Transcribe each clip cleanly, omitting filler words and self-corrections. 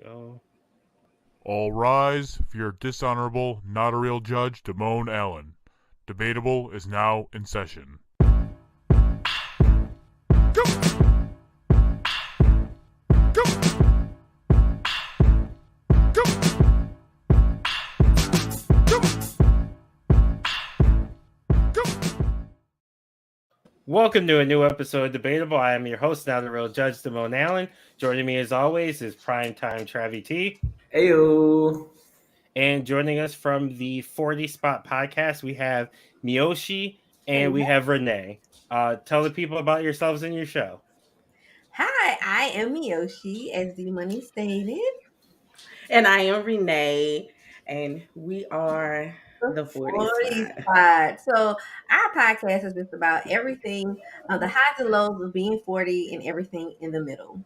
go. All rise for your dishonorable, not a real judge, Damone Allen. Debatable is now in session. Welcome to a new episode of Debatable. I am your host, now the real judge, Damone Allen. Joining me as always is Primetime Travie T. Heyo. And joining us from the 40 Spot podcast, we have Miyoshi and we have Renee. Tell the people about yourselves and your show. Hi, I am Miyoshi, as the money stated. And I am Renee, and we are the 40 Spot. So our podcast is just about everything, the highs and lows of being 40 and everything in the middle.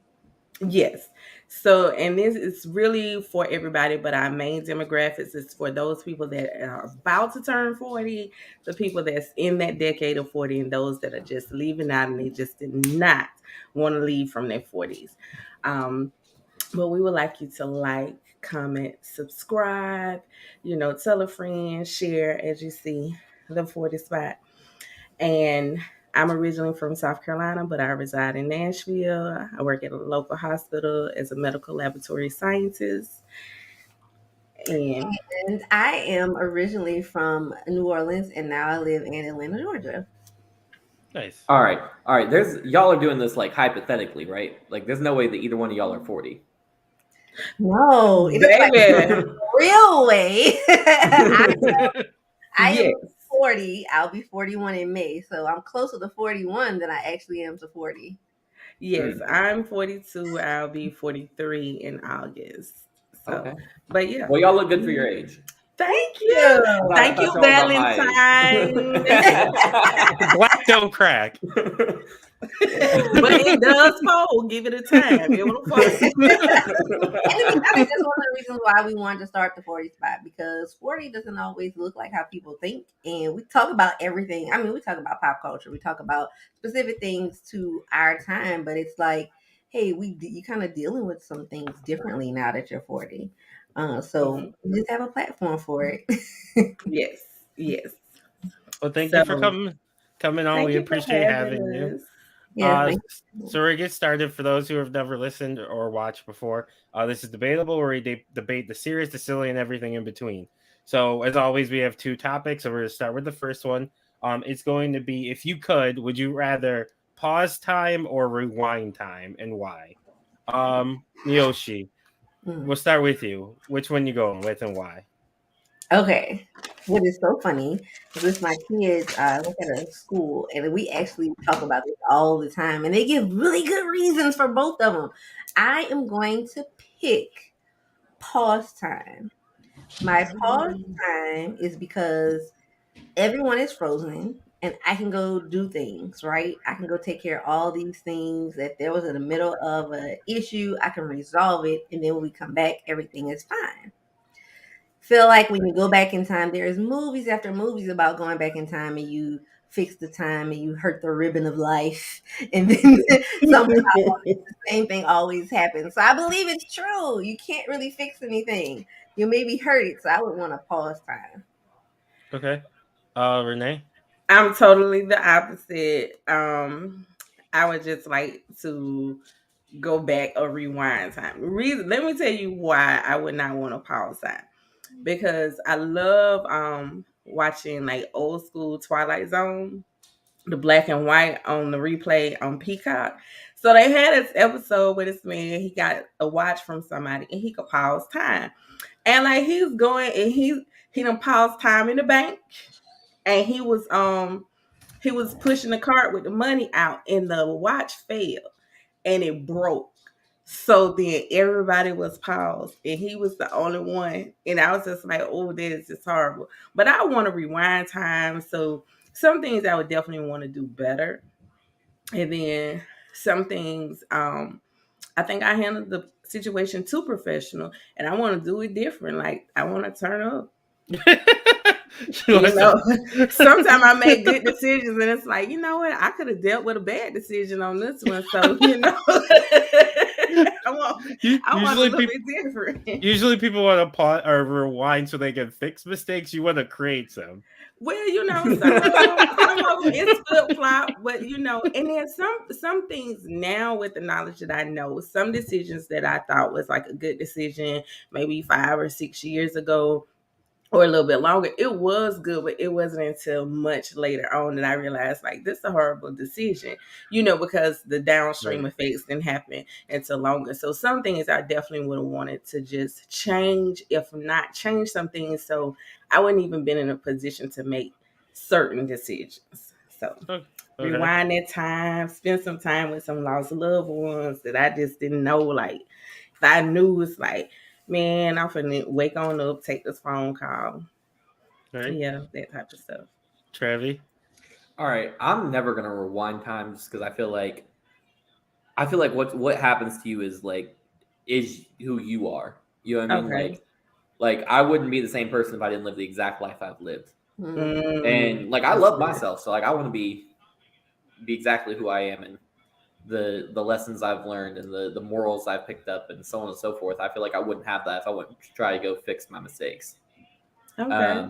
Yes. So, and this is really for everybody, but our main demographics is for those people that are about to turn 40, the people that's in that decade of 40, and those that are just leaving out and they just did not want to leave from their 40s. But we would like you to like, comment, subscribe, tell a friend, share as you see the 40 Spot. And I'm originally from South Carolina, but I reside in Nashville. I work at a local hospital as a medical laboratory scientist. And I am originally from New Orleans, and now I live in Atlanta, Georgia. Nice. All right. Y'all are doing this like hypothetically, right? Like, there's no way that either one of y'all are 40. No, it's like a real way. I am 40. I'll be 41 in May, so I'm closer to 41 than I actually am to 40. Yes, I'm 42. I'll be 43 in August. So, okay. But yeah. Well, y'all look good for your age. Thank you. Thank you, Valentine. Black don't crack. But it does fold. Give it a time. It will fold. I think that's one of the reasons why we wanted to start the 40 Spot, because 40 doesn't always look like how people think. And we talk about everything. I mean, we talk about pop culture. We talk about specific things to our time, but it's like, hey, you kind of dealing with some things differently now that you're 40. So we just have a platform for it. Yes. Well, thank you for coming on. We appreciate having you. Yeah, so we're get started. For those who have never listened or watched before, this is Debatable, where we debate the serious, the silly, and everything in between. So as always, we have two topics. So we're going to start with the first one. It's going to be, if you could, would you rather pause time or rewind time, and why? Miyoshi, we'll start with you. Which one you going with and why? Okay. What is so funny is with my kids, I work at a school, and we actually talk about this all the time, and they give really good reasons for both of them. I am going to pick pause time. My pause time is because everyone is frozen, and I can go do things, right? I can go take care of all these things. If there was in the middle of an issue, I can resolve it, and then when we come back, everything is fine. Feel like when you go back in time, there's movies after movies about going back in time, and you fix the time and you hurt the ribbon of life, and then somehow the same thing always happens. So I believe it's true. You can't really fix anything. You maybe hurt it, so I would want to pause time. Okay. Renee? I'm totally the opposite. I would just like to go back or rewind time. Let me tell you why I would not want to pause time. Because I love watching like old school Twilight Zone, the black and white on the replay on Peacock. So they had this episode where this man, he got a watch from somebody and he could pause time. And like he's going and he done paused time in the bank, and he was pushing the cart with the money out, and the watch fell and it broke. So then everybody was paused, and he was the only one. And I was just like, oh, this is just horrible. But I want to rewind time. So some things I would definitely want to do better. And then some things, I think I handled the situation too professional, and I want to do it different. Like, I want to turn up. Sometimes I make good decisions, and it's like, you know what? I could have dealt with a bad decision on this one. So, I want a Usually, little people bit different. usually people want to pause or rewind so they can fix mistakes. You want to create some. Well, some of them it's flip flop, but and then some things now with the knowledge that I know, some decisions that I thought was like a good decision maybe 5 or 6 years ago, or a little bit longer, it was good, but it wasn't until much later on that I realized like this is a horrible decision, because the downstream Right. effects didn't happen until longer. So some things I definitely would have wanted to just change, if not change some things, so I wouldn't even been in a position to make certain decisions. So Okay. rewind that time, spend some time with some lost loved ones that I just didn't know. Like if I knew, it's like, man, I'm finna wake on up, take this phone call. Right. Yeah, that type of stuff. Trevi. All right, I'm never gonna rewind time just because I feel like what happens to you is who you are. You know what I mean? Okay. Like I wouldn't be the same person if I didn't live the exact life I've lived. And like I That's love good. myself, so like I want to be exactly who I am and the lessons I've learned and the morals I've picked up and so on and so forth. I feel like I wouldn't have that if I wouldn't try to go fix my mistakes. Okay.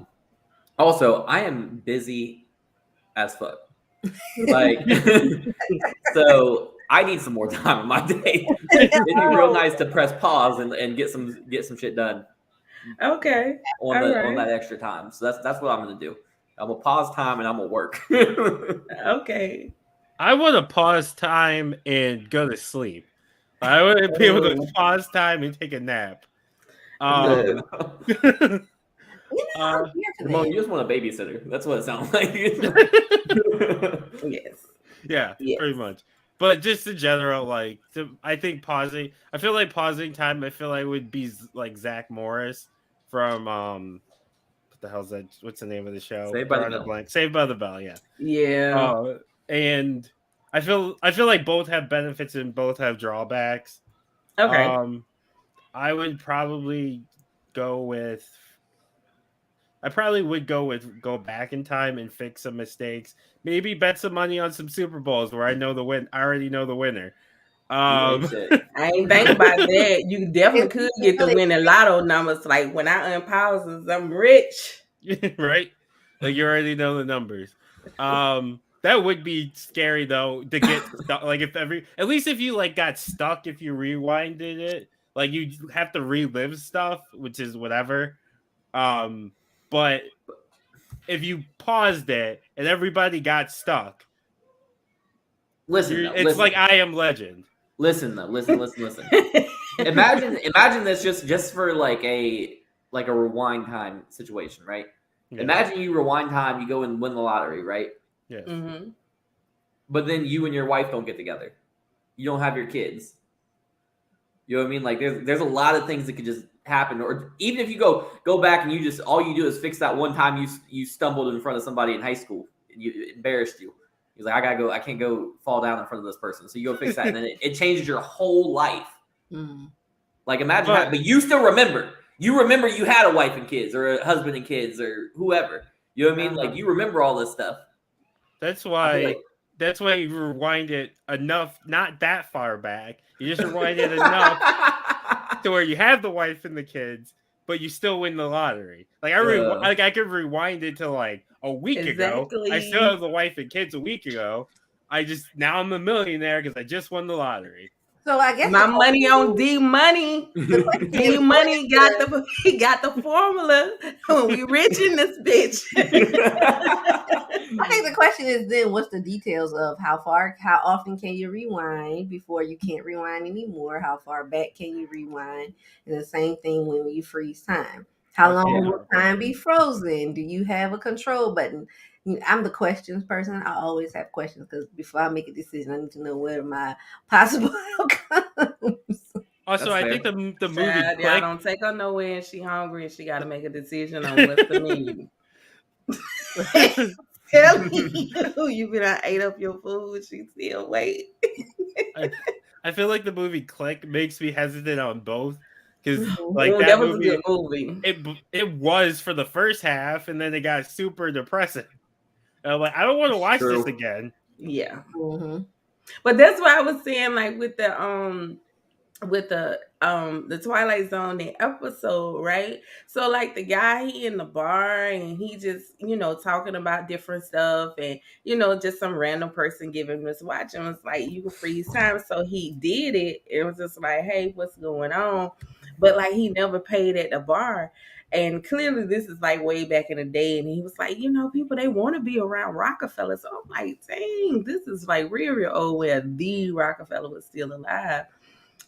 Also, I am busy as fuck. Like, so I need some more time in my day. It'd be real nice to press pause and get some shit done Okay. on All on right. that extra time. So that's what I'm gonna do. I'm gonna pause time and I'm gonna work. Okay. I want to pause time and go to sleep. I want to be able to Oh. pause time and take a nap. Good. I'm here for Damone, you that. just want a babysitter. That's what it sounds like. Yes. Yeah, Yes. pretty much. But just in general, like I think pausing. I feel like pausing time. I feel like would be like Zach Morris from what the hell's that? What's the name of the show? Saved by the Drawing a Bell. blank. Saved by the Bell. Yeah. Yeah. And I feel like both have benefits and both have drawbacks. Okay. I would probably go with. I probably would go back in time and fix some mistakes. Maybe bet some money on some Super Bowls where I already know the winner. You ain't shit. I ain't think about that. You definitely could get the winning lotto numbers. Like when I unpauses, I'm rich. Right? Like you already know the numbers. That would be scary though to get stuck. Like at least if you like got stuck, if you rewinded it, like you have to relive stuff, which is whatever. But if you paused it and everybody got stuck, it's like I Am Legend. Listen. Imagine this just for like a rewind time situation, right? Yeah. Imagine you rewind time, you go and win the lottery, right? Yes. Mm-hmm. But then you and your wife don't get together. You don't have your kids. You know what I mean? Like there's a lot of things that could just happen. Or even if you go back and you just all you do is fix that one time you stumbled in front of somebody in high school and it embarrassed you. He's like, I can't go fall down in front of this person. So you go fix that, and then it changes your whole life. Like imagine that, but you still remember. You remember you had a wife and kids, or a husband and kids, or whoever. You know what I mean? Like you remember all this stuff. That's why you rewind it enough, not that far back. You just rewind it enough to where you have the wife and the kids, but you still win the lottery. Like I could rewind it to like a week ago. I still have the wife and kids a week ago. Now I'm a millionaire because I just won the lottery. So I guess my money on D Money. D Money got the formula. We rich in this bitch. I think the question is then what's the details of how often can you rewind before you can't rewind anymore? How far back can you rewind? And the same thing when you freeze time. How long will time be frozen? Do you have a control button? I'm the questions person. I always have questions because before I make a decision, I need to know what are my possible outcomes. Also, I think the movie Child, y'all don't take her nowhere and she hungry and she got to make a decision on what's the menu. Tell me you been ate up your food. She still wait. I feel like the movie Click makes me hesitant on both because that was a good movie. It was for the first half and then it got super depressing. I'm like, I don't want to watch this again. Yeah. But that's why I was saying, like with the with the Twilight Zone the episode, right? So like the guy, he in the bar and he just, talking about different stuff, and just some random person giving him his watch and was like, you can freeze time. So he did it. It was just like, hey, what's going on? But like he never paid at the bar. And clearly this is like way back in the day. And he was like, people, they want to be around Rockefeller. So I'm like, dang, this is like real, real old, where the Rockefeller was still alive.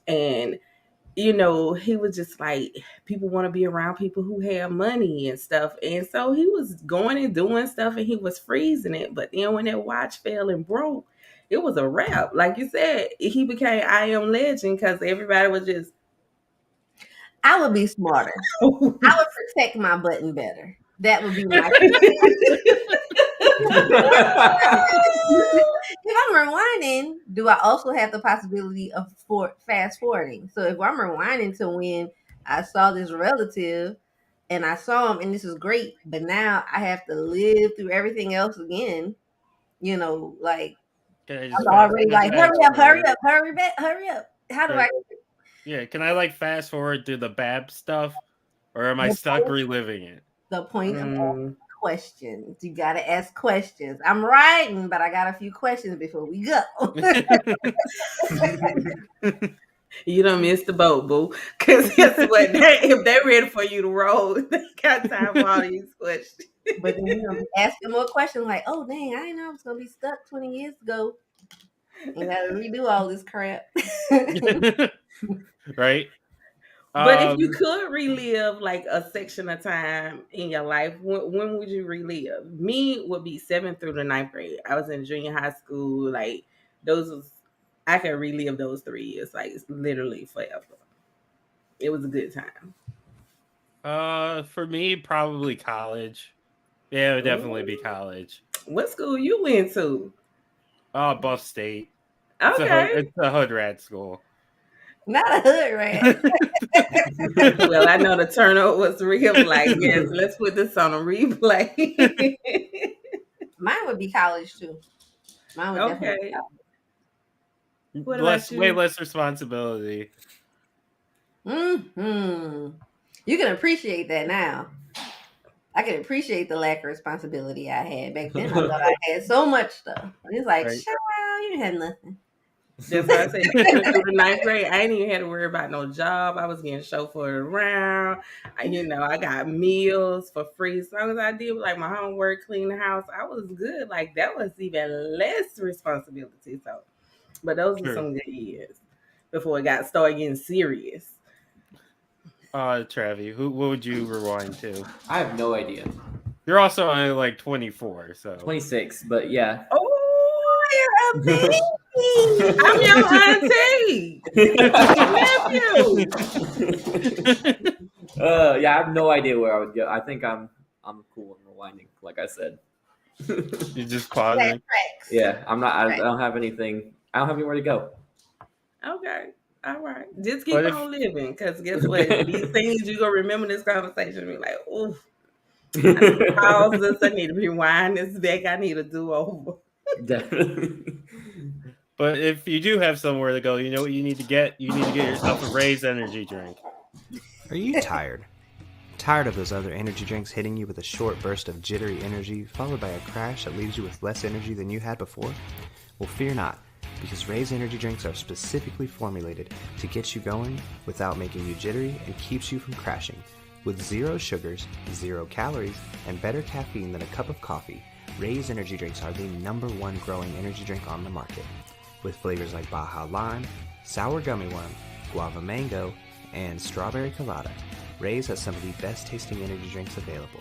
And he was just like, people want to be around people who have money and stuff. And so he was going and doing stuff and he was freezing it. But then when that watch fell and broke, it was a wrap. Like you said, he became I Am Legend because everybody was just. I would be smarter. I would protect my button better. That would be my. If I'm rewinding, do I also have the possibility of fast forwarding? So if I'm rewinding to when I saw this relative and I saw him and this is great, but now I have to live through everything else again, like I'm already like, hurry up. How do I? Yeah, can I like fast forward to the Bab stuff, or am I stuck reliving it? The point of asking questions. You got to ask questions. I'm writing, but I got a few questions before we go. You done missed the boat, boo. Because guess what? If they're ready for you to roll, they got time for all these questions. But then asking more questions like, oh, dang, I didn't know I was going to be stuck 20 years ago. And got to redo all this crap. Right? But if you could relive like a section of time in your life, when would you relive? Me would be 7th through the 9th grade. I was in junior high school. Like I can relive those 3 years. Like it's literally forever. It was a good time. For me, probably college. Yeah, it would definitely be college. What school you went to? Buff State. Okay. It's a hood rat school. Not a hood rat. Well, I know the turnout was real. Like, yes, let's put this on a replay. Mine would be college too. Mine would definitely be college. What about you? Way less responsibility. Mm-hmm. You can appreciate that now. I can appreciate the lack of responsibility I had back then. I thought I had so much stuff. It's like, right. Child, you had nothing. That's why I said through the 9th grade, I didn't even have to worry about no job. I was getting chauffeured around. I got meals for free. As long as I did like my homework, clean the house, I was good. Like that was even less responsibility. So, but those were some good years before it started getting serious. Travi, what would you rewind to? I have no idea. You're also only like 24, so 26, but yeah. Oh, you're a baby. I'm your auntie. Nephew. Yeah, I have no idea where I would go. I think I'm cool in rewinding, like I said. You just pausing. Yeah, I'm not. I don't have anything. I don't have anywhere to go. Okay. All right. Just keep on living, because guess what? These things you're gonna remember this conversation and be like, ooh, I need to pause this, I need to rewind this back, I need to do over. Definitely. But if you do have somewhere to go, you know what you need to get? You need to get yourself a Raise energy drink. Are you tired? Tired of those other energy drinks hitting you with a short burst of jittery energy, followed by a crash that leaves you with less energy than you had before? Well, fear not, because Raise energy drinks are specifically formulated to get you going without making you jittery and keeps you from crashing. With 0 sugars, 0 calories, and better caffeine than a cup of coffee, Raise energy drinks are the #1 growing energy drink on the market. With flavors like Baja Lime, Sour Gummy Worm, Guava Mango, and Strawberry Colada, Raise has some of the best tasting energy drinks available.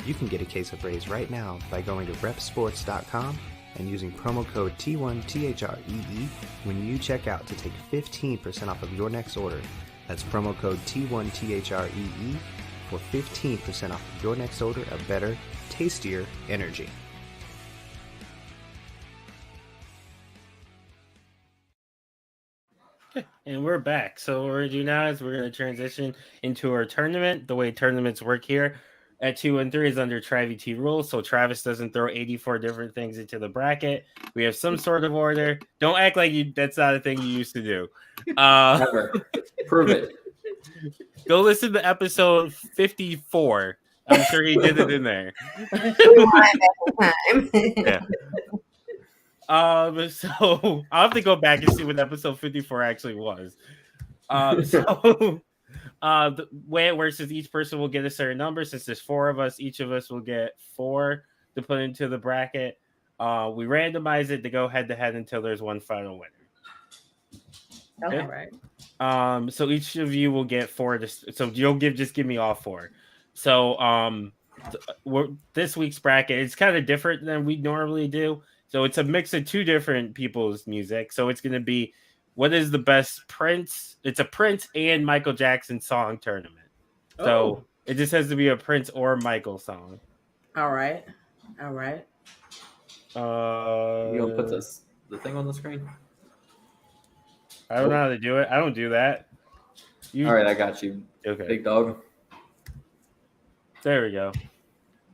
You can get a case of Raise right now by going to repsports.com and using promo code T1THREE when you check out to take 15% off of your next order. That's promo code T1THREE for 15% off of your next order of better, tastier energy. And we're back. So what we're going to do now is we're going to transition into our tournament. The way tournaments work here, at 2 and 3 is under Travi T rules, so Travis doesn't throw 84 different things into the bracket. We have some sort of order. Don't act like that's not a thing you used to do. Never. Prove it. Go listen to episode 54. I'm sure he did it in there. Yeah. So I'll have to go back and see what episode 54 actually was. So the way it works is each person will get a certain number. Since there's 4 of us, each of us will get 4 to put into the bracket. We randomize it to go head to head until there's one final winner. Okay. Okay. Right. So each of you will get 4. So you'll give me all 4. So this week's bracket is kind of different than we normally do. So it's a mix of 2 different people's music. So it's going to be what is the best Prince? It's a Prince and Michael Jackson song tournament. So it just has to be a Prince or Michael song. All right. You gonna put the thing on the screen? I don't know how to do it. I don't do that. All right, I got you. Okay. Big dog. There we go.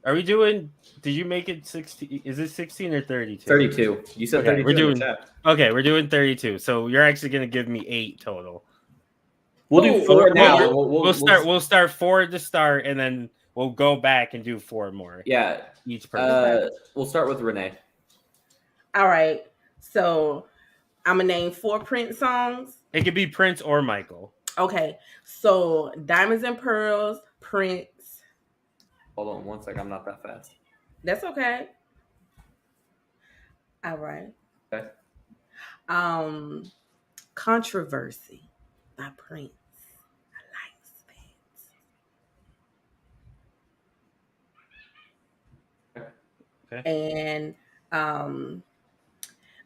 Are we doing? Did you make it 16? Is it 16 or 32? 32. You said 32. We're doing. In the chat. Okay, we're doing 32. So you're actually going to give me 8 total. We'll do 4 now. We'll start 4 to start, and then we'll go back and do 4 more. Yeah. Each person. We'll start with Renee. All right. So I'm gonna name 4 Prince songs. It could be Prince or Michael. Okay. So Diamonds and Pearls, Prince. Hold on one second. I'm not that fast. That's okay. All right. Okay. Controversy by Prince. I like Spence. Okay. And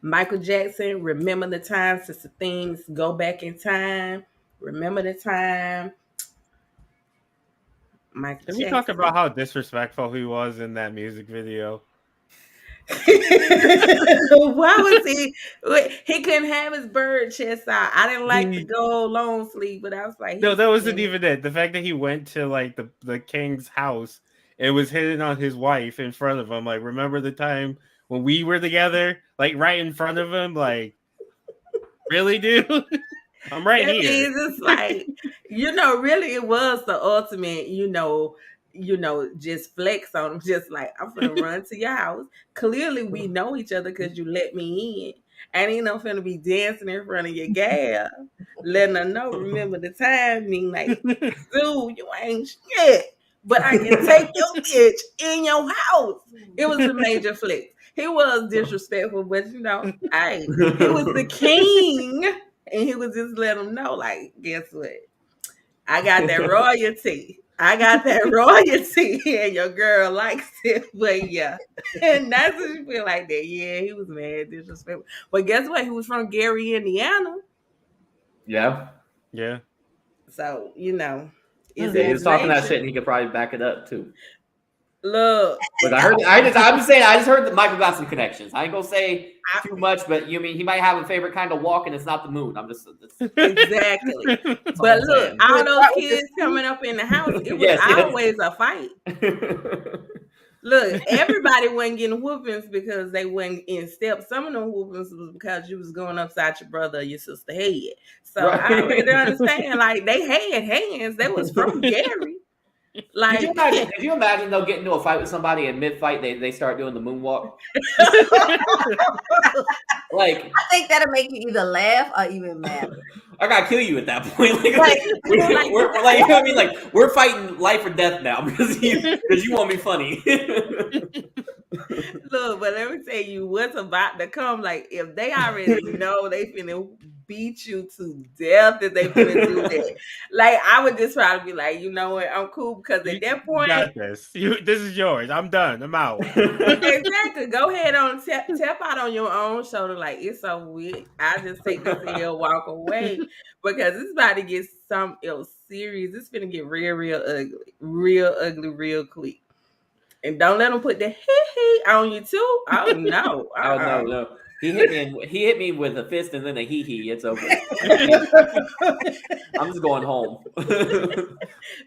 Michael Jackson, Remember the Time, since the things go back in time. Remember the time. Michael Can Jackson. we talk about how disrespectful he was in that music video? Why was he couldn't have his bird chest out? I didn't like the gold long sleeve, but I was like, no, that wasn't even it. The fact that he went to like the king's house and was hitting on his wife in front of him, like, remember the time when we were together, like right in front of him, like, really, dude? I'm right here. It's just like, really it was the ultimate, just flex on him, just like, I'm finna run to your house. Clearly we know each other because you let me in. And ain't no finna be dancing in front of your gal, letting her know, remember the time, mean like, dude, you ain't shit. But I can take your bitch in your house. It was a major flex. He was disrespectful, but hey, he was the king. And he would just let them know, like, guess what? I got that royalty. And your girl likes it. But yeah. And that's what you feel like that. Yeah, he was mad, disrespectful. But guess what? He was from Gary, Indiana. Yeah. Yeah. So, he was talking that shit and he could probably back it up too. Look, I just heard that Michael got some connections. I ain't gonna say too much, but he might have a favorite kind of walk, and it's not the moon. I'm just exactly. But look, all those kids coming up in the house, it was always a fight. Look, everybody wasn't getting whoopings because they went in step. Some of them whoopings was because you was going upside your brother or your sister head. So right. I really understand. Like, they had hands. They was from Gary. Like, did you imagine they'll get into a fight with somebody and mid-fight they start doing the moonwalk? Like, I think that'll make you either laugh or even mad. I gotta kill you at that point. We're like, you know what I mean? Like, we're fighting life or death now because you want me funny. Look, but let me tell you what's about to come. Like, if they already know they finna beat you to death, if they finna do that, like, I would just try to be like, you know what, I'm cool, because at that point, you got this. This is yours. I'm done. I'm out. Exactly. Go ahead on tap out on your own shoulder. Like, it's so weird. I just take this and walk away because it's about to get something else serious. It's finna get real ugly, real quick. And don't let them put the hee on you too. Oh no! Oh no! He hit me with a fist and then a hee hee. It's over. I'm just going home.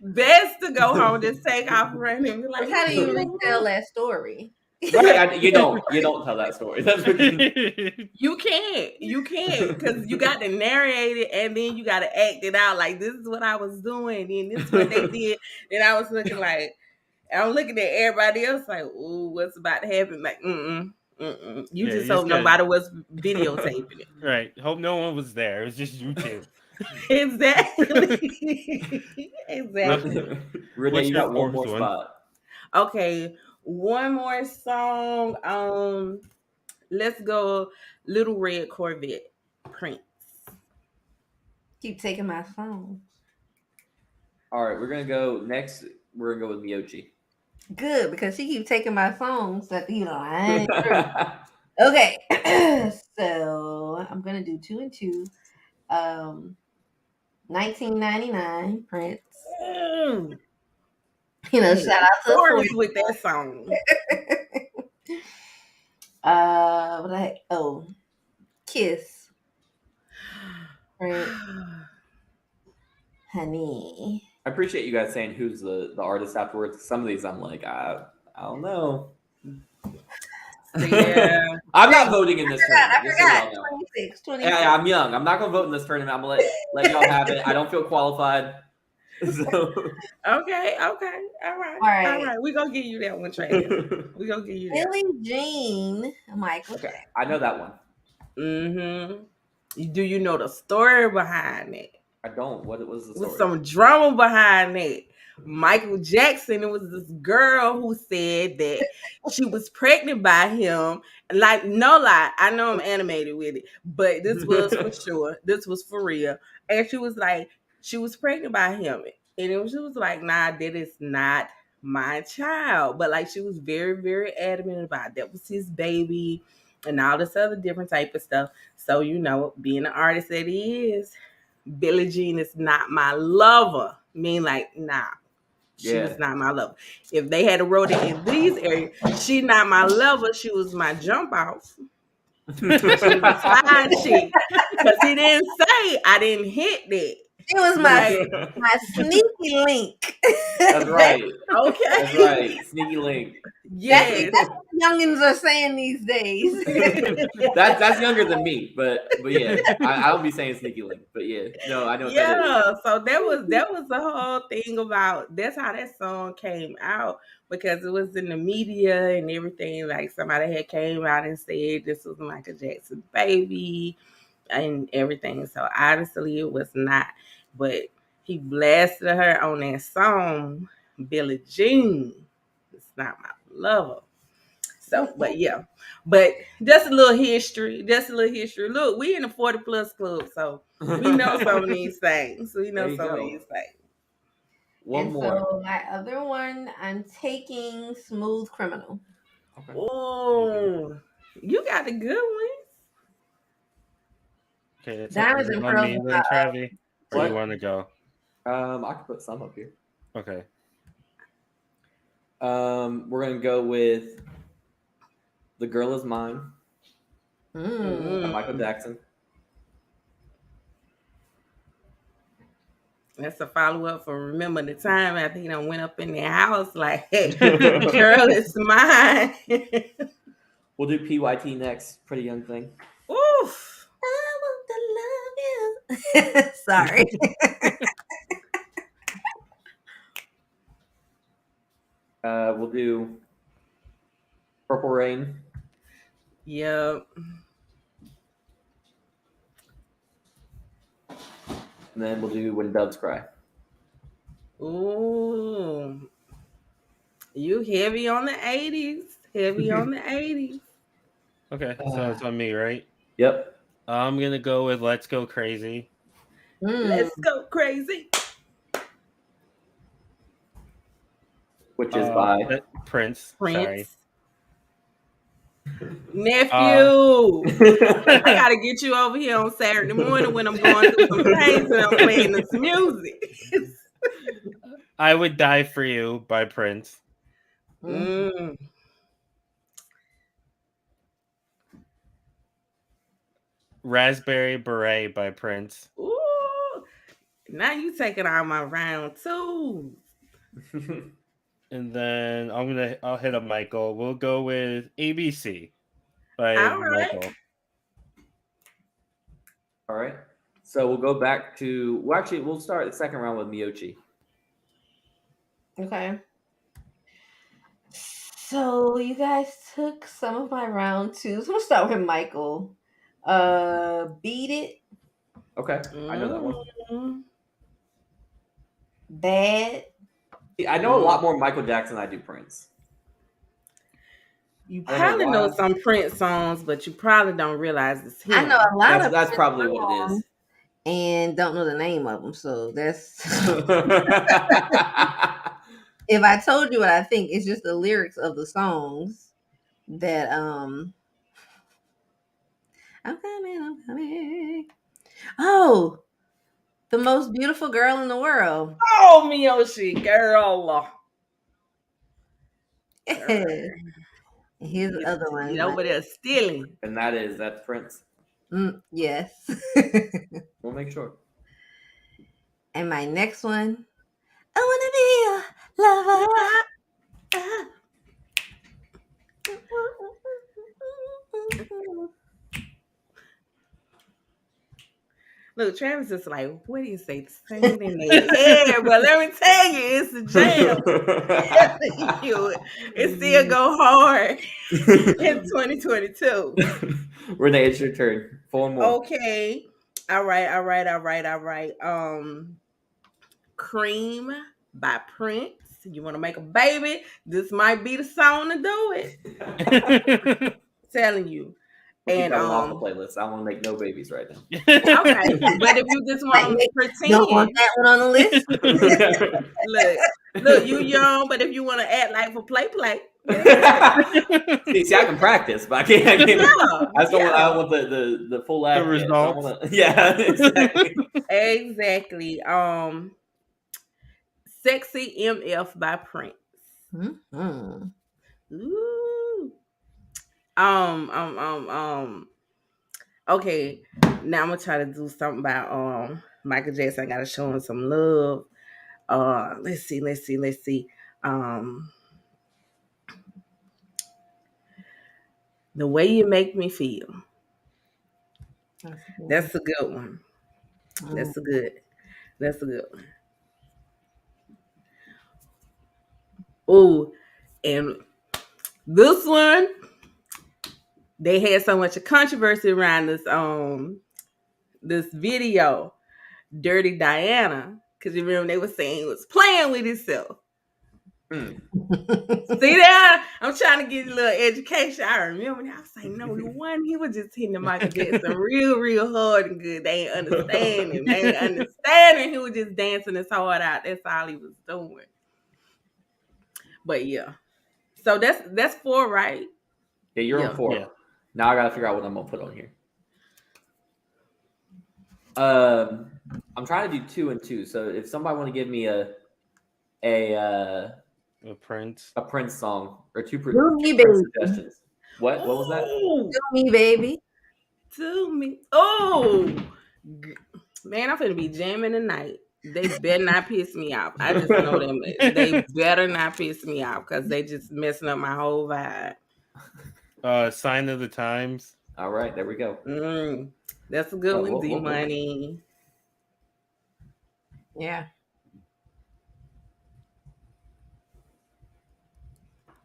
Best to go home, just take off running and be like, How do you retell that story? Right? You don't tell that story. That's what You can't, because you got to narrate it and then you got to act it out. Like, this is what I was doing, and this is what they did. And I was looking like, I'm looking at everybody else like, ooh, what's about to happen? Like, You Yeah, just you hope just gotta- nobody was videotaping it. Right. Hope no one was there. It was just you two. Exactly. Exactly. Renee, What's you your got one fourth more one? spot. Okay, one more song. Let's go Little Red Corvette, Prince. Keep taking my phone. All right, we're gonna go next. We're gonna go with Miyochi. Good, because she keep taking my phone. So I ain't sure. Okay, so I'm gonna do 2 and 2. 1999 Prince. Shout out to Stories the with that song. what the heck? Oh, Kiss. Prince, honey. I appreciate you guys saying who's the artist afterwards. Some of these I'm like, I don't know. Yeah. I'm not voting in this tournament. I just so forgot. y'all know. 26. Yeah, I'm young. I'm not gonna vote in this tournament. I'm gonna let y'all have it. I don't feel qualified. So. Okay. All right. We gonna give you that one, Travis. We gonna give you that. Billie Jean, Michael Okay, Jackson. I know that one. Mm-hmm. Do you know the story behind it? I don't. What was the story? With some drama behind it. Michael Jackson, it was this girl who said that she was pregnant by him. Like, no lie, I know I'm animated with it, but this was for sure. This was for real. And she was like, she was pregnant by him. And she was like, nah, that is not my child. But like, she was very, very adamant about that was his baby and all this other different type of stuff. So, being an artist that he is, Billie Jean is not my lover. I mean, like, nah. She was not my lover. If they had wrote it in these areas, she not my lover. She was my jump off. She was a side chick. Because he didn't say I didn't hit that. It was my sneaky link. That's right. Okay. That's right. Sneaky link. Yes. That's what youngins are saying these days. That's younger than me, but yeah, I don't be saying sneaky link, but yeah, no, I know what that is. So that was the whole thing about. That's how that song came out, because it was in the media and everything. Like, somebody had came out and said this was Michael Jackson's baby and everything. So obviously it was not, but he blasted her on that song, Billie Jean. It's not my lover. So, but yeah, but just a little history. Look, we in the 40 plus club, so we know some of these things. One more. So my other one, I'm taking Smooth Criminal. Okay. Oh, you got the good ones. Okay, it's Diamonds and Pearls. me then, Travi. Or What? you want to go? I can put some up here. Okay. We're gonna go with "The Girl Is Mine" by Michael Jackson. That's a follow up for "Remember the Time" after he done went up in their house like, "Hey, girl, it's mine." We'll do PYT next. Pretty Young Thing. Oof. I want to love you. Sorry. We'll do "Purple Rain." Yep. And then we'll do "When Doves Cry." Ooh. You heavy on the 80s. Okay, so it's on me, right? Yep. I'm gonna go with "Let's Go Crazy." Let's go crazy. Which is by Prince. Sorry. Nephew. I gotta get you over here on Saturday morning when I'm going through some things and I'm playing this music. "I Would Die for You" by Prince. Raspberry Beret by Prince. Ooh, now you taking all my round two. And then I'll hit up Michael. We'll go with ABC by All right. Michael. All right. So we'll go back to. Well, actually, we'll start the second round with Miyoshi. Okay. So you guys took some of my round twos. I'm gonna start with Michael. Beat It, Okay, I know that one. Mm. Bad. See, I know a lot more Michael Jackson than I do Prince. You I don't know probably know why. some Prince songs, but you probably don't realize it's him. I know a lot of That's Prince probably what it songs and don't know the name of them. So that's is. if I told you what I think, it's just the lyrics of the songs that I'm coming. Oh, the most beautiful girl in the world. Oh, Miyoshi, girl. Here's the other one. You over there stealing. And that's Prince. Yes. We'll make sure. And my next one, I wanna be a lover. Look, Travis is like, what do you say? Singing in their head. But let me tell you, it's a jam. It still go hard in 2022. Renee, it's your turn. 4 more. Okay. All right. Cream by Prince. You want to make a baby? This might be the song to do it. Telling you. We'll keep And that one off the playlist. I want to make no babies right now. okay, but if you just want to pretend, don't want that one on the list. look, you young, but if you want to act like for play. see, I can practice, but I can't. Yeah, I don't want the full act. results. Yeah, exactly. Exactly. Sexy MF by Prince. Mm-hmm. Ooh. Okay, now I'm gonna try to do something about Michael Jackson. I gotta show him some love. Let's see. The Way You Make Me Feel. That's a good one. That's a good one. Oh, and this one, they had so much controversy around this video, Dirty Diana, because you remember they were saying he was playing with himself. See that? I'm trying to get a little education. I remember that. I was like, no, the one he was just hitting the Michael Jackson real hard and good. They ain't understanding. He was just dancing his heart out. That's all he was doing. But yeah. So that's 4, right? Yeah, you're on 4. Yeah. Now I gotta figure out what I'm gonna put on here. I'm trying to do 2 and 2. So if somebody want to give me a Prince song or 2 Prince suggestions. What was that? Do me, baby. Do me. Oh, man, I'm finna be jamming tonight. They better not piss me off. I just know them. They better not piss me off because they just messing up my whole vibe. Sign of the Times. All right, there we go. That's a good one, D-Money. Yeah.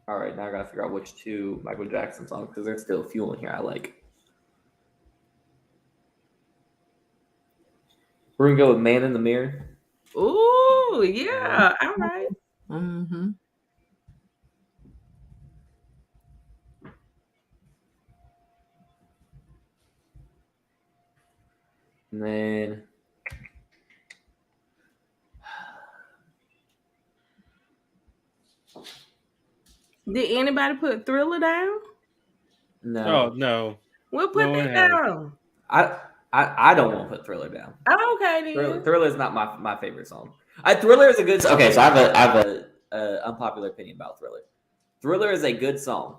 All right, now I gotta figure out which 2 Michael Jackson songs because there's still a few in here I like. We're gonna go with Man in the Mirror. Ooh, yeah. All right. Mm-hmm. And then did anybody put Thriller down? No. Oh no. We'll put that down. I don't want to put Thriller down. Oh, okay, then. Thriller is not my favorite song. Thriller is a good song. Okay, so I have a unpopular opinion about Thriller. Thriller is a good song,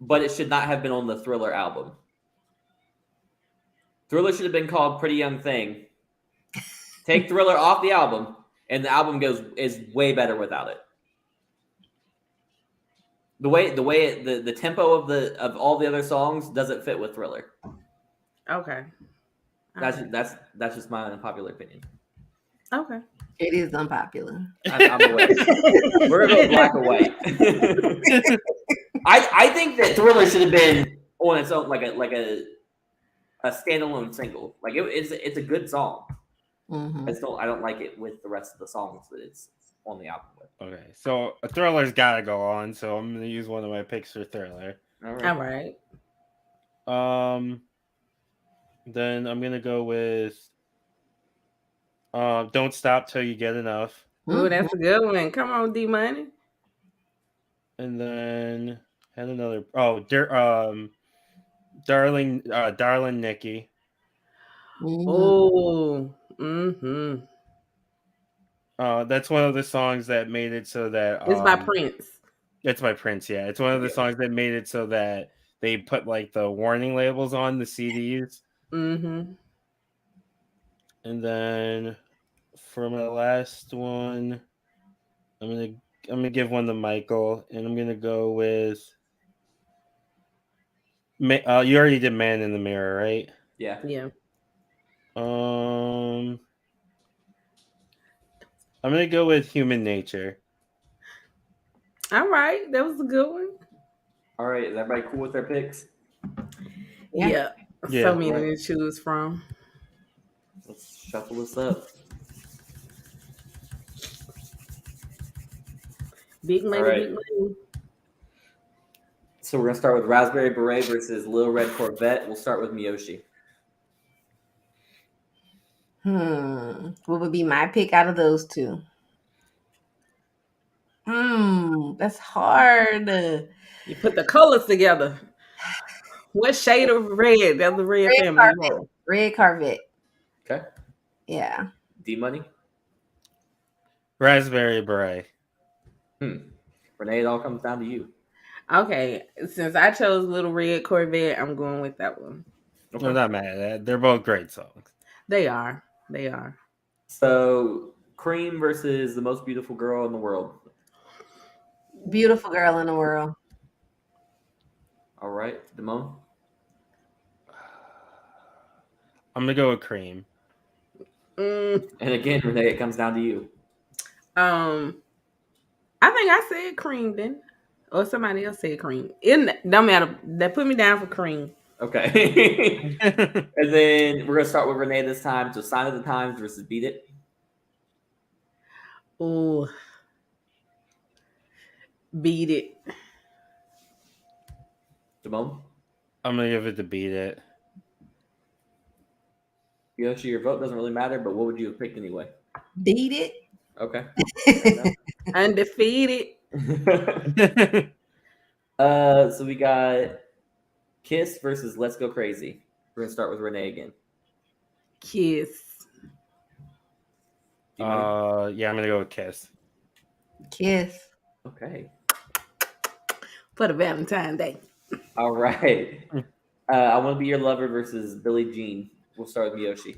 but it should not have been on the Thriller album. Thriller should have been called Pretty Young Thing. Take Thriller off the album, and the album is way better without it. The tempo of all the other songs doesn't fit with Thriller. Okay. That's just my unpopular opinion. Okay. It is unpopular. I'm aware. We're gonna go black or white. I think that Thriller should have been on its own, like a standalone single. Like it's a good song. Mm-hmm. I don't like it with the rest of the songs that it's on the album with. Okay, so a Thriller's got to go on. So I'm gonna use one of my picks for Thriller. All right. Then I'm gonna go with Don't Stop Till You Get Enough. Ooh, that's a good one. Come on, D Money. And then had another Darling Nikki. Mm-hmm. Oh, mm-hmm. That's one of the songs that made it so that It's by Prince. It's by Prince, yeah. It's one of the songs that made it so that they put like the warning labels on the CDs. Mm-hmm. And then for my last one, I'm gonna give one to Michael, and I'm gonna go with. You already did Man in the Mirror, right? Yeah. Yeah. I'm gonna go with Human Nature. All right, that was a good one. All right, is everybody cool with their picks? Yeah. Yeah. So many to choose from. Let's shuffle this up. Big money, All right. big money. So we're gonna start with Raspberry Beret versus Little Red Corvette. We'll start with Miyoshi. What would be my pick out of those two? That's hard. You put the colors together. What shade of red? That's the red family. Corvette. Red Corvette. Okay. Yeah. D Money. Raspberry Beret. Renee, it all comes down to you. Okay, since I chose Little Red Corvette, I'm going with that one. I'm not mad at that. They're both great songs. They are. They are. So Cream versus The Most Beautiful Girl in the World. Beautiful Girl in the World. All right, Damone. I'm gonna go with Cream. And again, Renee, it comes down to you. I think I said Cream then, or somebody else said Cream. It don't matter. That put me down for Cream. Okay. And then we're gonna start with Renee this time. So Sign of the Times versus Beat It. Oh, Beat It. Damone. I'm gonna give it to Beat It. Yoshi, your vote doesn't really matter, but what would you have picked anyway? Beat It. Okay. Undefeated. So we got Kiss versus Let's Go Crazy. We're gonna start with Renee again. Kiss. Yeah, I'm gonna go with Kiss. Kiss. Okay. For the Valentine's Day. All right. I Want to Be Your Lover versus Billie Jean. We'll start with Miyoshi.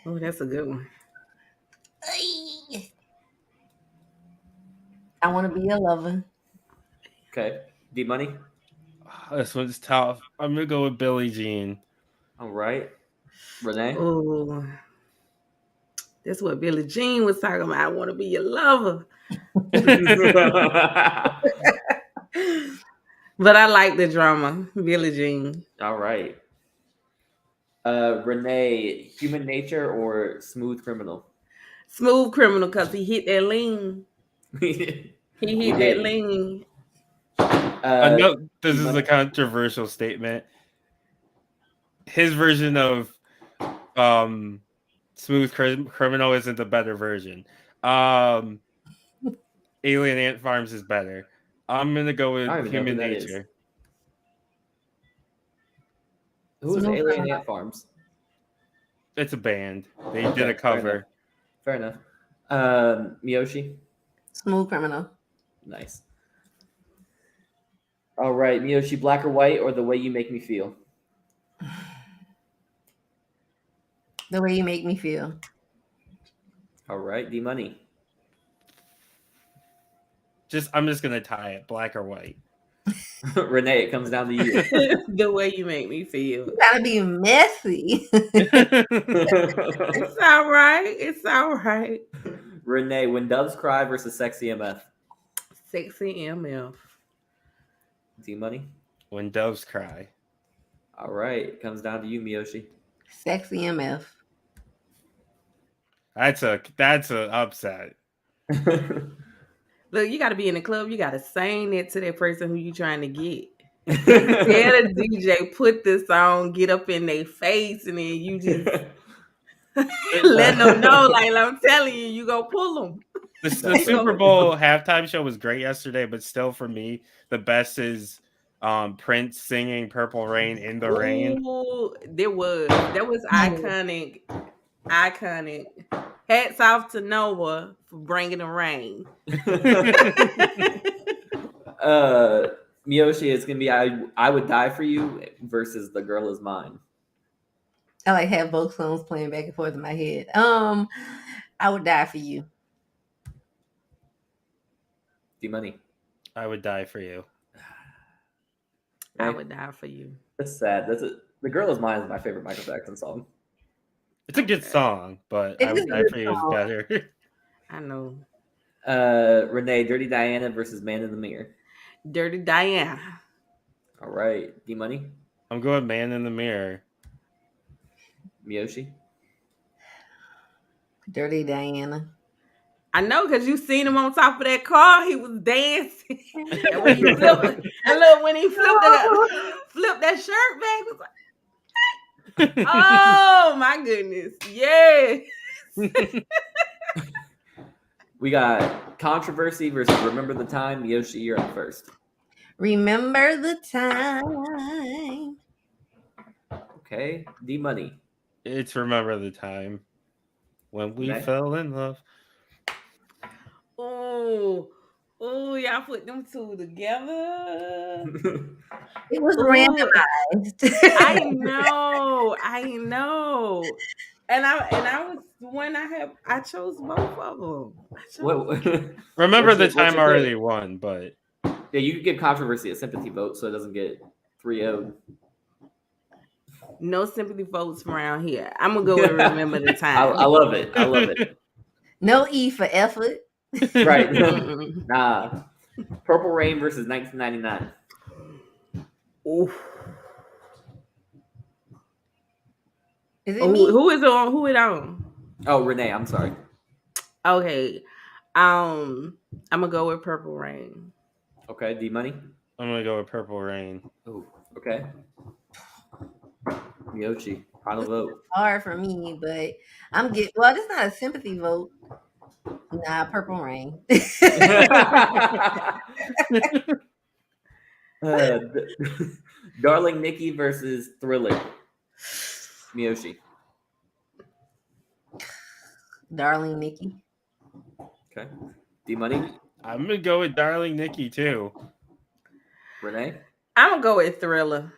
Oh, that's a good one. I Want to Be Your Lover. Okay. D Money. This one's tough. I'm gonna go with Billie Jean. All right. Renee. Oh, that's what Billie Jean was talking about. I want to be your lover. But I like the drama, Billie Jean. All right. Renee, Human Nature or Smooth Criminal? Smooth Criminal, because he hit that lean. He hit that lean. No, this is a controversial statement. His version of Smooth Criminal isn't the better version. Alien Ant Farms is better. I'm gonna go with Human Nature. Who is Alien Ant Farms? It's a band. They did a cover. Fair enough. Miyoshi? Smooth Criminal. Nice. All right, Miyoshi, Black or White or The Way You Make Me Feel? The way you make me feel. All right, D Money. I'm just gonna tie it, black or white. Renee, it comes down to you. The way you make me feel. You gotta be messy. It's all right. It's all right. Renee, When Doves Cry versus Sexy MF. Sexy MF. D Money. When doves cry. All right, it comes down to you, Miyoshi. Sexy MF. That's a upset. Look, you got to be in the club. You got to sing it to that person who you trying to get. Tell the DJ, put this on, get up in their face, and then you just let them know. Like I'm telling you, you go pull them. The Super Bowl halftime show was great yesterday, but still for me, the best is Prince singing Purple Rain in the rain. Ooh, that was iconic. Iconic. Hats off to Noah for bringing the rain. Miyoshi, it's gonna be I Would Die for You versus The Girl Is Mine. I like have both songs playing back and forth in my head. I Would Die for You. D Money. I Would Die for You. I Would Die for You. That's sad. The Girl Is Mine is my favorite Michael Jackson song. It's a good song, but I Would Die for You is better. I know. Renee, Dirty Diana versus Man in the Mirror. Dirty Diana. All right, D Money. I'm going Man in the Mirror. Miyoshi. Dirty Diana. I know, because you seen him on top of that car. He was dancing. And when he flipped, flipped that shirt back, it was like, oh my goodness. Yeah. We got Controversy versus Remember the Time. Miyoshi, you're up first. Remember the time. Okay. D Money. It's Remember the Time when we Okay. fell in love. Oh, y'all put them two together. It was Ooh. randomized. I know. And I was when I chose both of them. Remember the what's Time your already pick? won, but Yeah, you could give Controversy a sympathy vote so it doesn't get 3-0'd. No sympathy votes around here. I'm gonna go with Remember the Time. I love it. I love it. No E for effort. Right. Mm-mm. Nah. Purple Rain versus 1999. Oof. Is it Oh, me? who is on? Who it on? Oh, Renee, I'm sorry. Okay. I'm gonna go with Purple Rain. Okay, D Money. I'm gonna go with Purple Rain. Oh, okay. Miyoshi, final vote. Hard for me, but I'm getting. Well, it's not a sympathy vote. Nah, Purple Rain. Darling Nikki versus Thriller. Miyoshi. Darling Nikki. Okay. D Money. I'm gonna go with Darling Nikki too. Renee. I'm gonna go with Thriller.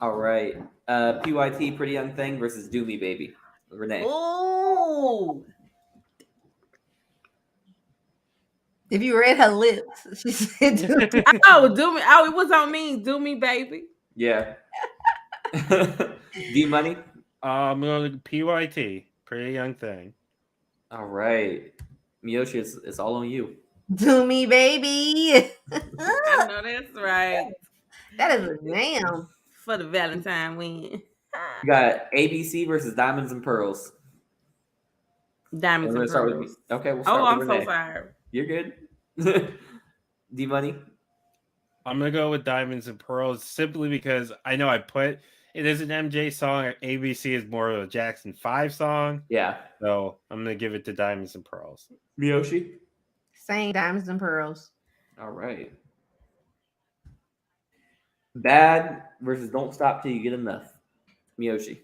All right. PYT Pretty Young Thing versus Do Me Baby. Renee. Ooh. If you read her lips, she said, Oh, do me. Oh, it was on me. Do me, baby. Yeah. D Money. I'm going to PYT, Pretty Young Thing. All right. Miyoshi, it's all on you. "Do me, baby." I know that's right. That is a jam. For the Valentine win. You got ABC versus Diamonds and Pearls. Diamonds We're and gonna start with Pearls. okay, we'll start I'm with so Renee. sorry. You're good. D Money. I'm gonna go with Diamonds and Pearls simply because I know it is an MJ song. ABC is more of a Jackson 5 song. Yeah. So I'm gonna give it to Diamonds and Pearls. Miyoshi. Same Diamonds and Pearls. All right. Bad versus Don't Stop Till You Get Enough. Miyoshi.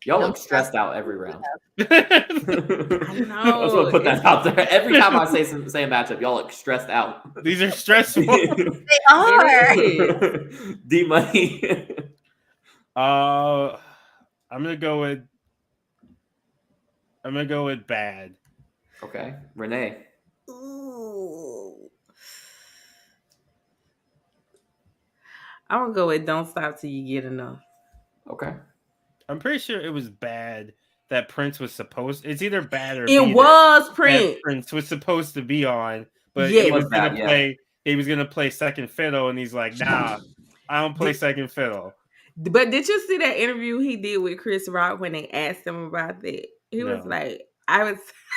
Y'all look stressed out every round. I I just want to put that out there. Every time I say a matchup, y'all look stressed out. These are stressful. They are. D Money. I'm gonna go with bad. Okay, Renee. Ooh. I'm gonna go with "Don't Stop Till You Get Enough." Okay. I'm pretty sure it was bad that Prince was supposed. It's either bad or It beat was that Prince. Prince was supposed to be on, but Yeah. he It was was gonna bad, yeah. play. He was gonna play second fiddle, and he's like, "Nah, I don't play second fiddle." But did you see that interview he did with Chris Rock when they asked him about that? He was No. like, I was,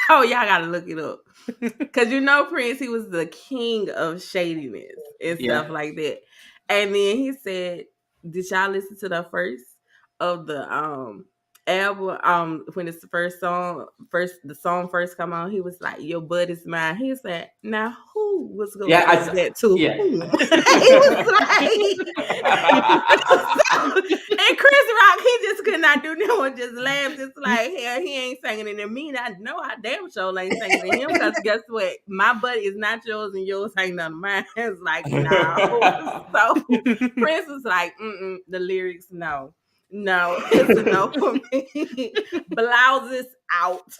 oh, y'all gotta look it up. Because Prince, he was the king of shadiness and Yeah. stuff like that. And then he said, did y'all listen to the first of the album? When it's the song first come on, he was like, "Your butt is mine." He said, "Now who was gonna say that to yeah. whom?" He was like, and Chris Rock, he just could not do no one, just laughed. Just like, hell, he ain't singing it to me. I know I damn sure ain't singing to him, because guess what? My butt is not yours and yours ain't none of mine. It's like, no. So Prince was like, the lyrics, no. No, it's a no for me. Blouses out.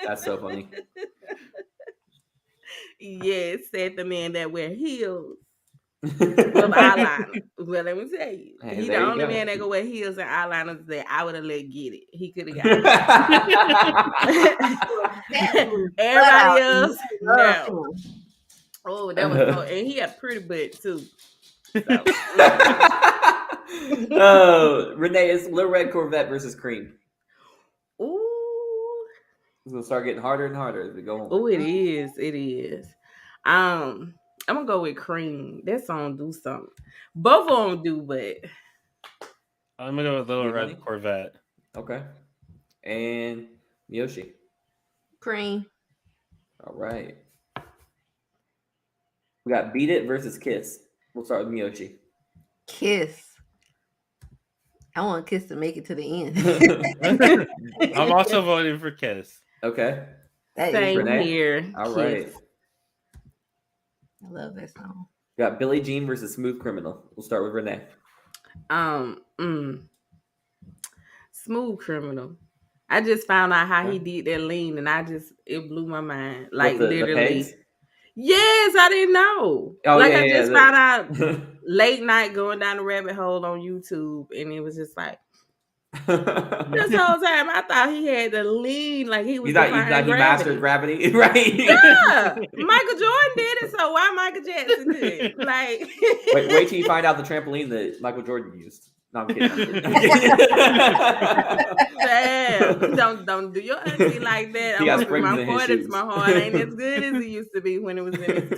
That's so funny. Yes, said the man that wear heels with eyeliner. Well, let me tell you, Hey, he there the you only go. man that can wear heels and eyeliners that I would have let get it. He could have got it. Everybody else, no. Oh, that was so, and he had a pretty butt too. So. Renee, it's Little Red Corvette versus Cream. Ooh. It's gonna start getting harder and harder as we go on. Oh, it is. It is. I'm gonna go with Cream. That song do something. Both of them do, but I'm gonna go with Little You Red ready? Corvette. Okay. And Miyoshi. Cream. All right. We got Beat It versus Kiss. We'll start with Miyoshi. Kiss. I want Kiss to make it to the end. I'm also voting for Kiss. Okay. That is same Renee? here. All Kiss. right. I love that song. We got Billie Jean versus Smooth Criminal. We'll start with Renee. Smooth Criminal. I just found out how he did that lean, and it blew my mind. Like, What, the literally. pegs? Yes, I didn't know. Oh, like, yeah, I just yeah, found out late night going down the rabbit hole on YouTube, and it was just like, this whole time I thought he had the lean, like he was You thought defying he mastered gravity. gravity, right? Yeah, Michael Jordan did it, so why Michael Jackson did it? Like, wait till you find out the trampoline that Michael Jordan used. No, I'm kidding. Damn, don't do your auntie like that. He got I'm gonna put springs my in his heart. It's shoes. my heart ain't as good as it used to be when it was in its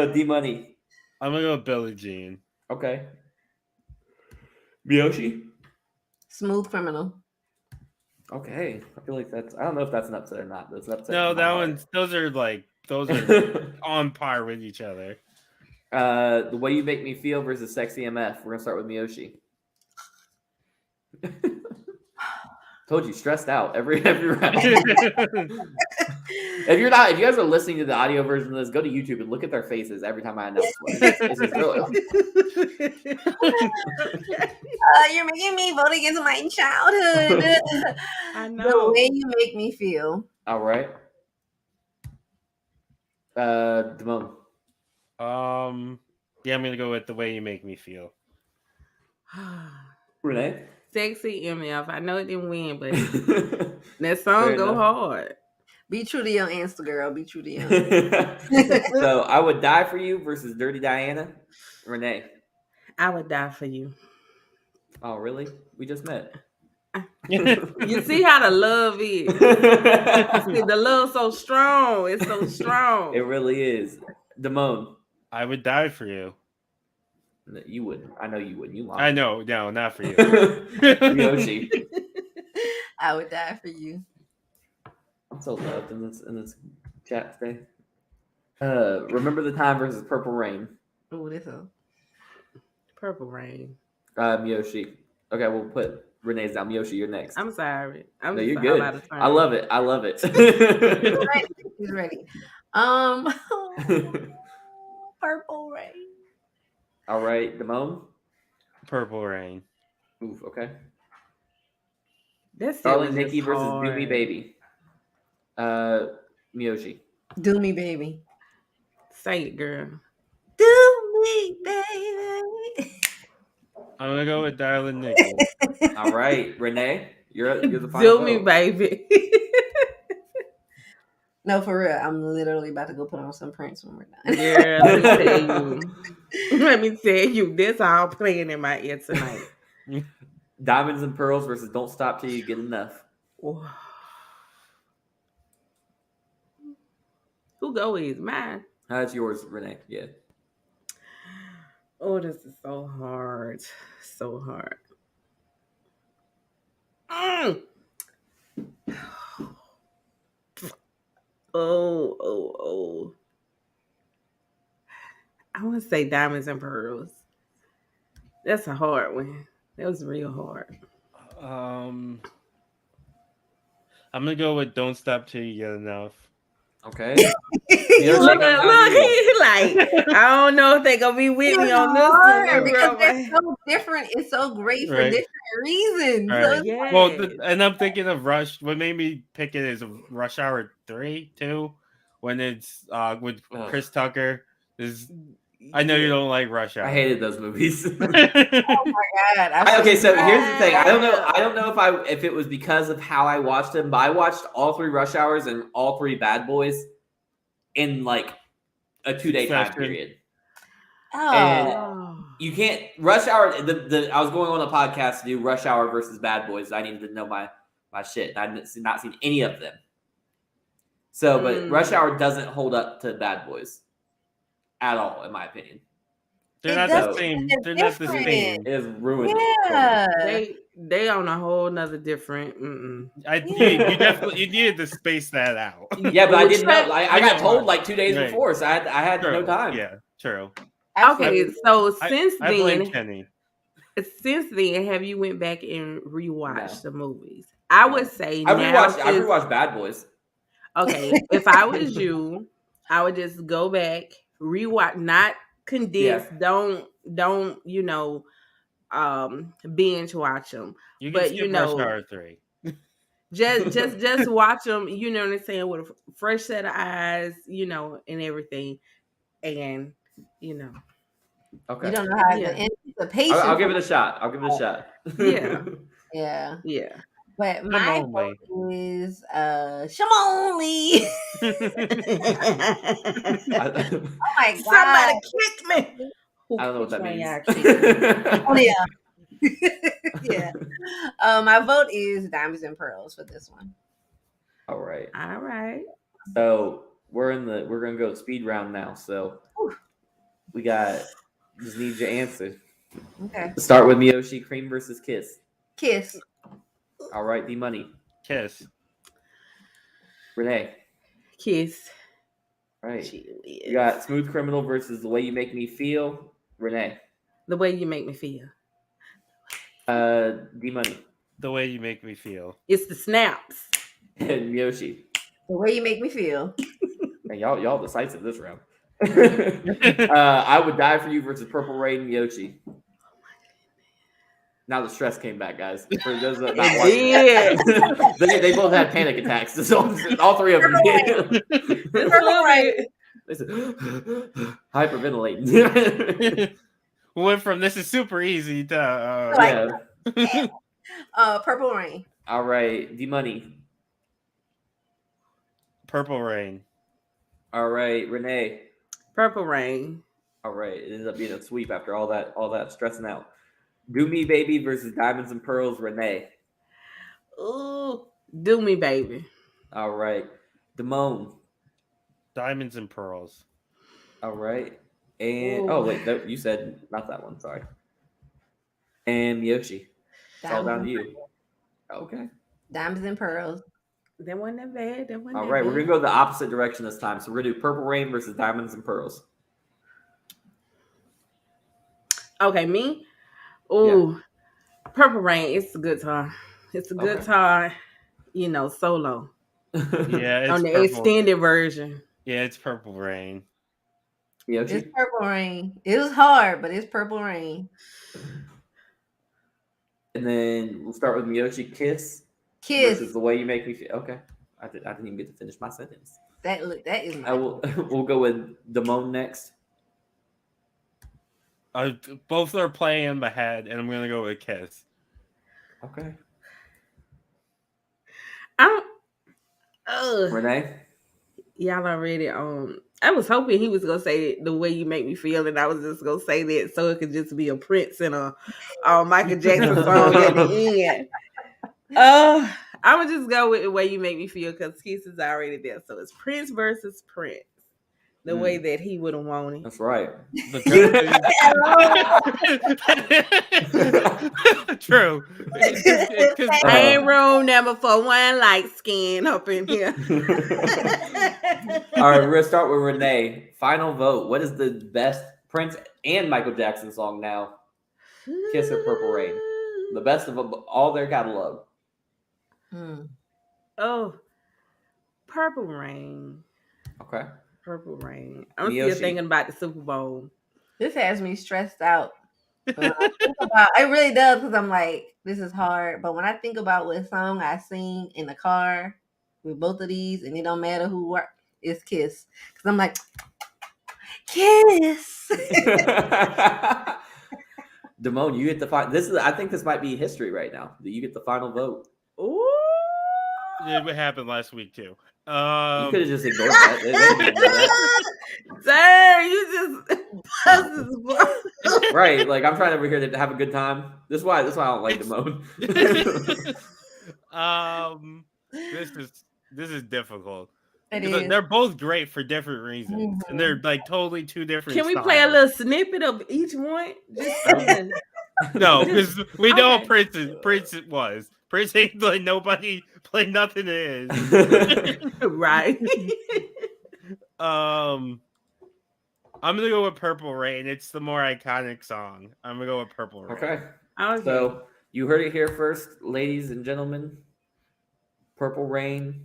20s. D Money. I'm gonna go with Billie Jean. Okay. Miyoshi. Smooth Criminal. Okay, I feel like that's. I don't know if that's an upset or not. That's an upset. No, in my that heart. one's. Those are on par with each other. The Way You Make Me Feel versus Sexy MF. We're gonna start with Miyoshi. Told you, stressed out every round. If you guys are listening to the audio version of this, go to YouTube and look at their faces every time I announce one. It's just really. You're making me vote against my childhood. I know. The Way You Make Me Feel. All right. Damone. Yeah, I'm gonna go with The Way You Make Me Feel. Renee. Sexy MF. I know it didn't win, but that song go hard. Be true to your answer, girl. Be true to your answer. So I Would Die For You versus Dirty Diana. Renee. I would die for you. Oh, really? We just met. You see how the love is. See, the love's so strong. It's so strong. It really is. Damone. I would die for you. You wouldn't. I know you wouldn't. You lied. I know. No, not for you. Yoshi. I would die for you. I'm so loved in this chat today. Remember the Time versus Purple Rain. Oh, this one. Purple Rain. Miyoshi. Okay, we'll put Renee's down. Miyoshi, you're next. I'm sorry. No, you're good. I love it. I love it. He's ready. Purple Rain. All right, Damone. Purple Rain. Oof. Okay. That's Darling Nikki versus Do Me Baby. Miyoshi. Do me, baby. Say it, girl. Do me, baby. I'm gonna go with Darling Nikki. All right, Renee. You're the Do final me, vote. baby. No, for real. I'm literally about to go put on some Prince when we're done. Girl, let me tell you. Let me tell you, this all playing in my ear tonight. Diamonds and Pearls versus Don't Stop Till You Get Enough. Who go is mine? That's yours, Renee. Yeah. Oh, this is so hard. So hard. Mm. Oh. I want to say Diamonds and Pearls. That's a hard one. That was real hard. I'm gonna go with Don't Stop Till You Get Enough. Okay. Look, he like, I don't know if they gonna be with me on this one. Because they're so different. It's so great for different reasons. Right. So Yes. Well, and I'm thinking of Rush. What made me pick it is Rush Hour 3, 2, when it's with Chris Tucker. I know you don't like Rush Hour. I hated those movies. oh my god! Okay, so here's the thing. I don't know if it was because of how I watched them, but I watched all 3 Rush Hours and all 3 Bad Boys in like a 2-day time period. And you can't Rush Hour. I was going on a podcast to do Rush Hour versus Bad Boys. I needed to know my shit. I've not seen any of them. So, but Rush Hour doesn't hold up to Bad Boys at all, in my opinion. They're not the same. They're not the same. It is ruined. Yeah. They on a whole nother different. You definitely needed to space that out. Yeah, but I didn't know. I got told like 2 days before, so I had no time. Yeah, true. Okay, so since I blame then, Kenny. Since then, have you went back and rewatched the movies? I would say I rewatched Bad Boys. Okay, if I was you, I would just go back, rewatch, not condense. Yeah. Don't binge watch them. You can but skip Rush Hour 3. just watch them. You know what I'm saying, with a fresh set of eyes, and everything, and Okay. You don't know how to anticipation. I'll give it a shot. Yeah. Yeah. But my vote is Shimoli. Oh my god! Somebody kick me. I don't know what that means. Oh yeah. Yeah. My vote is Diamonds and Pearls for this one. All right. So we're gonna go speed round now. So we just need your answer. Okay. Start with Miyoshi. Cream versus Kiss. Kiss. All right, D Money. Kiss. Renee. Kiss. Right. You got Smooth Criminal versus The Way You Make Me Feel. Renee. The Way You Make Me Feel. D Money. The Way You Make Me Feel. It's the snaps. And Miyoshi. The Way You Make Me Feel. And y'all decisive this round. I Would Die For You versus Purple Rain. Miyoshi. Now the stress came back, guys. For those that not watching, they both had panic attacks. All 3 of them. They said, hyperventilating. We went from this is super easy to Purple Rain. All right, D Money. Purple Rain. All right, Renee. Purple Rain. All right, it ended up being a sweep after all that stressing out. Do Me Baby versus Diamonds and Pearls. Renee. Ooh, Do Me Baby. All right, Damone. Diamonds and Pearls. All right, and you said not that one. Sorry. And Miyoshi. It's all down to you. Okay. Diamonds and Pearls. That wasn't that bad. All right, we're gonna go the opposite direction this time. So we're gonna do Purple Rain versus Diamonds and Pearls. Okay, me. Ooh, Purple Rain. It's a good time. It's a good time. Solo. Yeah, it's on the Purple. extended version. Yeah, it's Purple Rain. Miyoshi. It's Purple Rain. It was hard, but it's Purple Rain. And then we'll start with Miyoshi. Kiss versus Kiss. The Way You Make Me Feel. Okay, I didn't even get to finish my sentence. That is my. We'll go with Damone next. Both are playing in my head, and I'm gonna go with Kiss. Okay. I'm Renee. y'all already I was hoping he was gonna say The Way You Make Me Feel, and I was just gonna say that so it could just be a Prince and a Michael Jackson song at the end. I'm gonna just go with The Way You Make Me Feel because Kiss is already there. So it's Prince versus Prince. The way that he would have wanted. That's right. True. Ain't room number for one light skin up in here. All right, we're gonna start with Renee. Final vote. What is the best Prince and Michael Jackson song now? Kiss or Purple Rain? The best of all their catalog. Oh, Purple Rain. Okay. Purple Rain. I'm still thinking about the Super Bowl. This has me stressed out. It really does because I'm like, this is hard. But when I think about what song I sing in the car with both of these, and it don't matter who it's Kiss. Because I'm like, Kiss. Damone, you get the final. I think this might be history right now. You get the final vote. Ooh. It happened last week too. You could have just ignored that. Sir, you just right. Like I'm trying over here to have a good time. This is why I don't like Damone. This is difficult. They're both great for different reasons, and they're like totally two different. Can we play a little snippet of each one? No, because we know what Prince was. Prince ain't like nobody played nothing it is. Right. I'm gonna go with Purple Rain. It's the more iconic song. I'm gonna go with Purple Rain. Okay. So you heard it here first, ladies and gentlemen. Purple Rain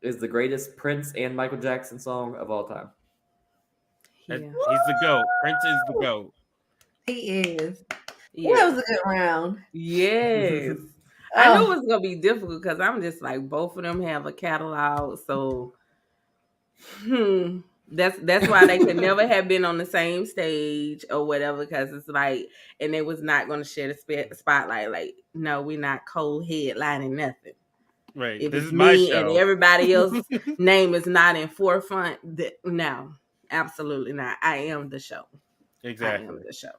is the greatest Prince and Michael Jackson song of all time. Yeah. He's the GOAT. Prince is the GOAT. He is. Yeah. That was a good round. Yes. I knew it was gonna be difficult because I'm just like both of them have a catalog, so that's why they could never have been on the same stage or whatever. Because it's like, and they was not gonna share the spotlight. Like, no, we're not cold headlining nothing. Right. If this it's is my me show. and everybody else's name is not in forefront, no, absolutely not. I am the show. Exactly. I am the show.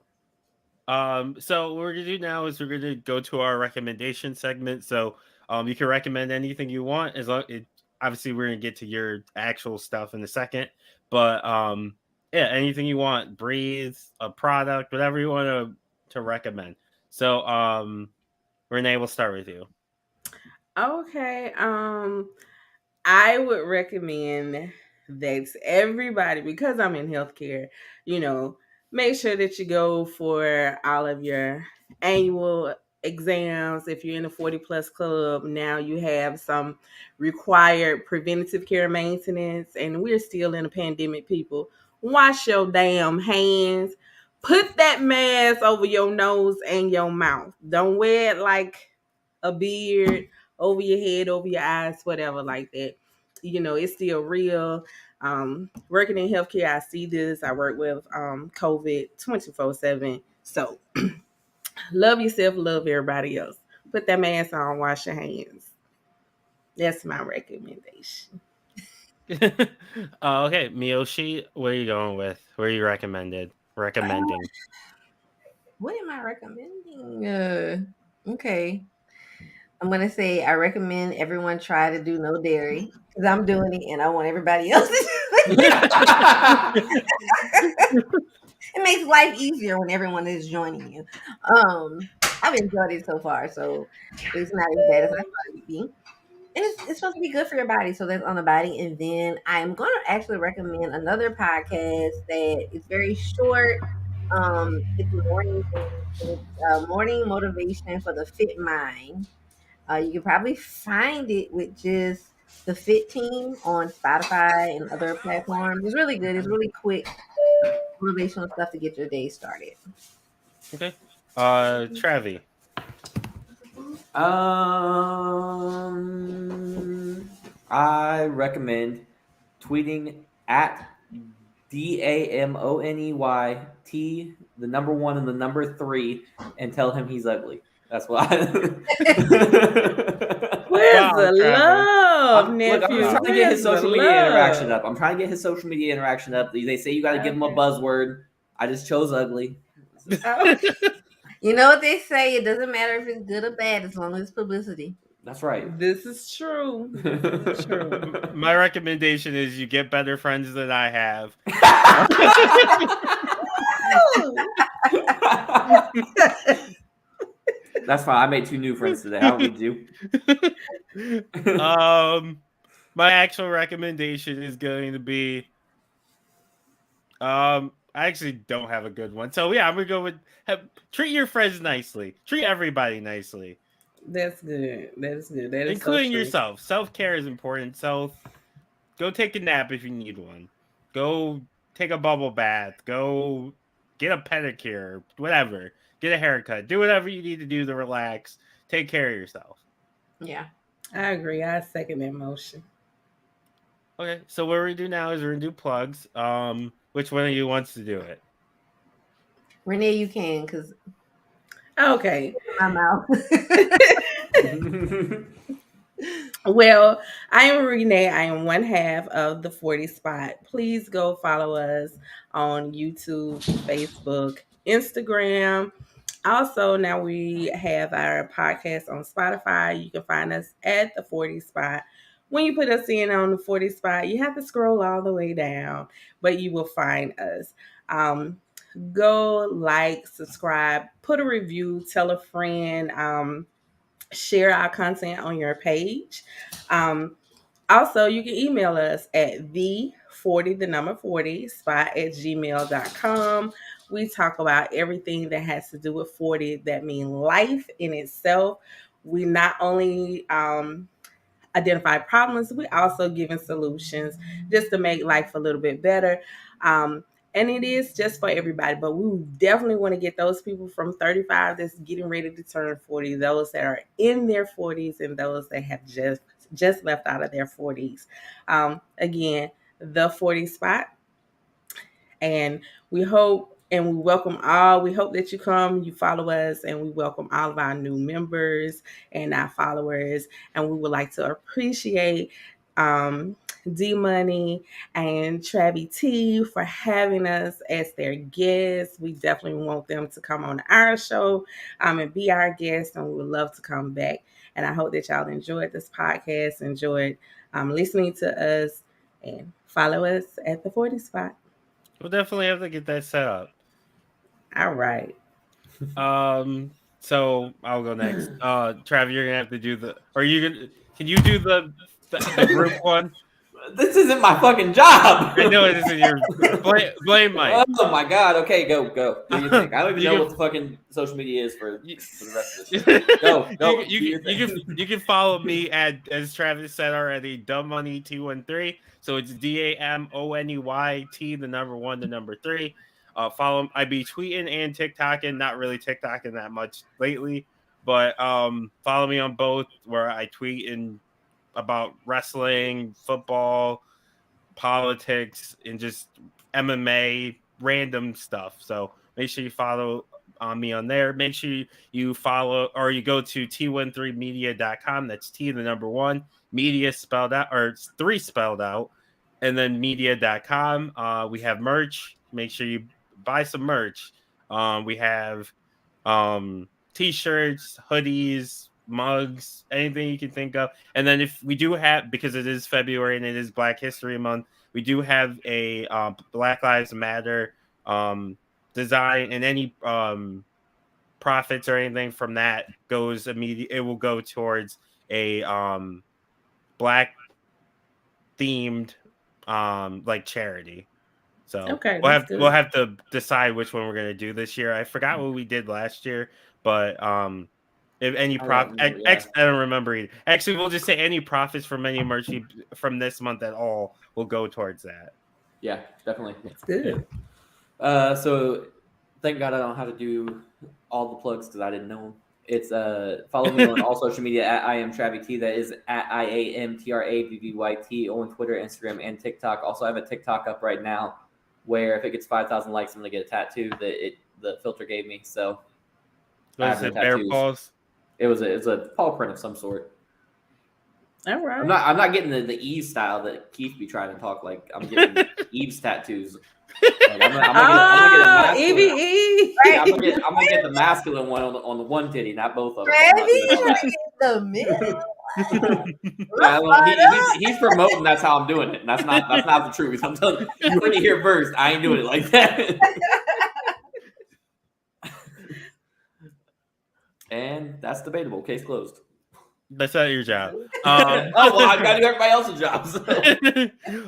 So what we're gonna do now is we're gonna go to our recommendation segment. So you can recommend anything you want as long obviously we're gonna get to your actual stuff in a second. But yeah, anything you want, breathe, a product, whatever you want to recommend. So Renee, we'll start with you. Okay. I would recommend that everybody, because I'm in healthcare, make sure that you go for all of your annual exams. If you're in the 40 plus club, now you have some required preventative care maintenance, and we're still in a pandemic, people. Wash your damn hands. Put that mask over your nose and your mouth. Don't wear it like a beard over your head, over your eyes, whatever like that. It's still real. Working in healthcare, I see this. I work with COVID 24/7. So love yourself, love everybody else. Put that mask on, wash your hands. That's my recommendation. Okay, Miyoshi, what are you going with? What are you recommending? What am I recommending? Okay. I'm going to say I recommend everyone try to do no dairy because I'm doing it and I want everybody else to do it. It makes life easier when everyone is joining you. I've enjoyed it so far, so it's not as bad as I thought it would be. And it's supposed to be good for your body, so that's on the body. And then I'm going to actually recommend another podcast that is very short. It's a morning thing. It's morning motivation for the fit mind. You can probably find it with just the Fit Team on Spotify and other platforms. It's really good. It's really quick. motivational stuff to get your day started. Okay. Travi. I recommend tweeting at DAMONEYT, the number 1 and the number 3, and tell him he's ugly. That's what I. Where's Wow, the Travis. love, Look, nephew? I'm just trying to get his Where's social the media love? interaction up. I'm trying to get his social media interaction up. They say you got to give him a buzzword. I just chose ugly. Oh, You know what they say? It doesn't matter if it's good or bad as long as it's publicity. That's right. this is true. This is true. My recommendation is you get better friends than I have. That's fine. I made 2 new friends today. I don't need you. My actual recommendation is going to be I actually don't have a good one. So yeah, I'm gonna go with treat your friends nicely. Treat everybody nicely. That's good. That's good. That is including so true. yourself. Self-care is important. So go take a nap if you need one. Go take a bubble bath. Go get a pedicure. Whatever. Get a haircut. Do whatever you need to do to relax. Take care of yourself. Yeah. I agree. I second that motion. Okay, so what we're gonna do now is we're gonna do plugs. Which one of you wants to do it? Renee, you can, because Okay. my mouth. Well, I am Renee. I am one half of the 40 Spot. Please go follow us on YouTube, Facebook, Instagram. Also, now we have our podcast on Spotify. You can find us at the 40 Spot. When you put us in on the 40 Spot, you have to scroll all the way down, but you will find us. Go like, subscribe, put a review, tell a friend. Share our content on your page. Also, you can email us at the40 spot at gmail.com. We talk about everything that has to do with 40 that mean life in itself. We not only identify problems, we also giving solutions just to make life a little bit better. And it is just for everybody, but we definitely want to get those people from 35 that's getting ready to turn 40, those that are in their 40s, and those that have just left out of their 40s. Again, the 40 Spot. And we hope and we welcome all. We hope that you come, you follow us, and we welcome all of our new members and our followers. And we would like to appreciate D Money and Travi T for having us as their guests. We definitely want them to come on our show and be our guests, and we would love to come back. And I hope that y'all enjoyed this podcast, enjoyed listening to us, and follow us at the 40 Spot. We'll definitely have to get that set up. All right. So I'll go next. Trav, you're gonna have to do the. Or you gonna? Can you do the group one? This isn't my fucking job. I know it isn't your blame Mike. Oh my god. Okay, go. What do you think? I don't even know what the fucking social media is for the rest of this shit. Go. You can follow me at, as Travis said already, DamoneT13. So it's DAMONEYT, the number 1, the number 3. Follow him. I be tweeting and TikToking, not really TikToking that much lately, but follow me on both, where I tweet about wrestling, football, politics, and just MMA, random stuff. So make sure you follow me on there. Make sure you follow, or you go to t13media.com. That's T, the number 1, media spelled out, or it's 3 spelled out, and then media.com. We have merch. Make sure you buy some merch. We have t-shirts, hoodies, mugs, anything you can think of. And then if we do have, because it is February and it is Black History Month, we do have a Black Lives Matter design, and any profits or anything from that goes it will go towards a Black themed like charity. So okay, we'll have to decide which one we're gonna do this year. I forgot what we did last year, but if any profit, I don't remember either. Actually, we'll just say any profits from any merch from this month at all will go towards that. Yeah, definitely. That's good. So thank God I don't have to do all the plugs because I didn't know them. It's follow me on all social media at I am Travy T. That is at IAMTRAVVYT on Twitter, Instagram, and TikTok. Also, I have a TikTok up right now where if it gets 5,000 likes, I'm gonna get a tattoo that the filter gave me. So I Was have no it bear tattoos. paws? It was a paw print of some sort. All right. I'm not getting the Eve style that Keith be trying to talk like. I'm getting Eve's tattoos. Like, I'm gonna get a masculine. EVE. Yeah, I'm gonna get the masculine one on the one titty, not both of them. I'm not doing all that. the middle. Yeah, well, he's promoting. That's how I'm doing it. And that's not the truth. I'm telling you heard it here first. I ain't doing it like that. And that's debatable. Case closed. That's not your job. Oh well, I gotta do everybody else's jobs.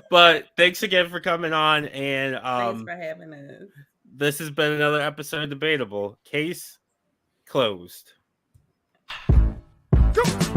But thanks again for coming on, and Thanks for having us. this has been another episode of Debatable. Case closed. Go.